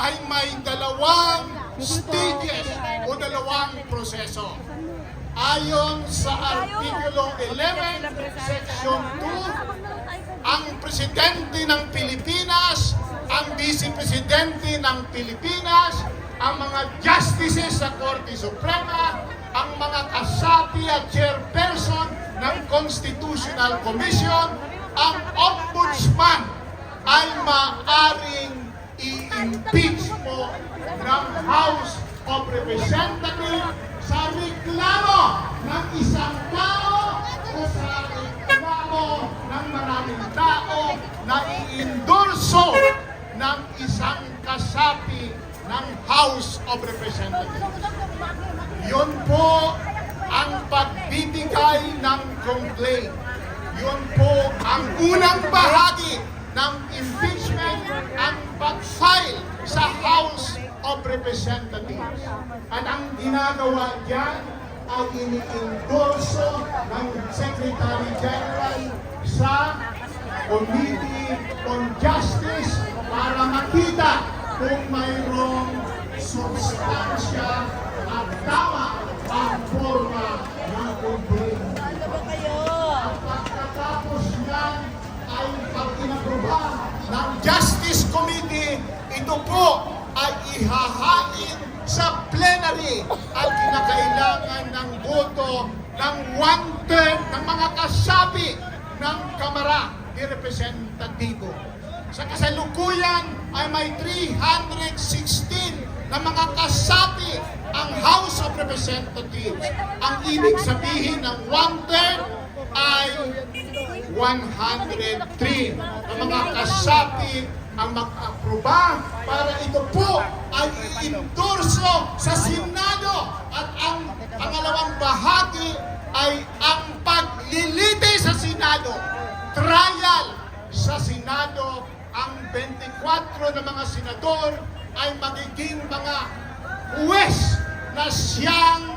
ay may dalawang stages o dalawang proseso. Ayon sa Artikulo 11, Section 2, ang Presidente ng Pilipinas, ang Vice Presidente ng Pilipinas, ang mga Justices sa Korte Suprema, ang mga kasapi at chairperson ng Constitutional Commission, ang Ombudsman ay maaaring i-impeach po ng House of Representatives sa reklamo ng isang tao o sa reklamo ng maraming tao na i-endorso ng isang kasapi ng House of Representatives. Yun po ang pagbibigay ng complaint. Yun po ang unang bahagi ng impeachment, ang pag-file sa House of Representatives. At ang ginagawa dyan ay ini-endorso ng Secretary General sa Committee on Justice para makita kung mayroong substansya at tama ang forma ng complaint. At pagkatapos yan ay pag inaproba ng Justice Committee, ito po ay ihahain sa plenary at kinakailangan ng boto ng 1/3 ng mga kasapi ng Kamara de Representativo. Sa kasalukuyan ay may 316 na mga kasapi ang House of Representatives. Ang ibig sabihin ng 1/3 ay 103 na mga kasapi ang mag-aproba para ito po ay i-endorso sa Senado. At ang pangalawang bahagi ay ang paglilite sa Senado. Trial sa Senado, ang 24 na mga senador ay magiging mga huwes na siyang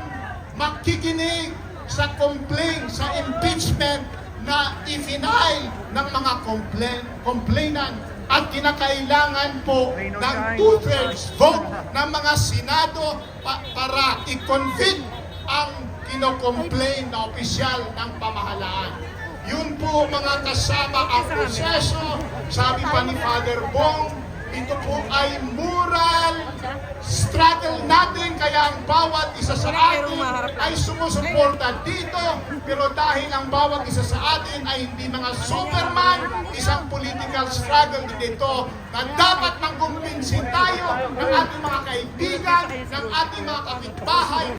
makikinig sa complaint, sa impeachment na i-file ng mga complainant. At kinakailangan po ng 2/3 vote ng mga Senado para i-convict ang kinocomplain na opisyal ng pamahalaan. Yun po mga kasama ang proseso. Sabi pa ni Father Bong, ito po ay moral struggle natin, kaya ang bawat isa sa atin ay sumusuporta dito. Pero dahil ang bawat isa sa atin ay hindi mga Superman, isang political struggle din ito na dapat mangkumbinsin tayo ng ating mga kaibigan, ng ating mga kapitbahay,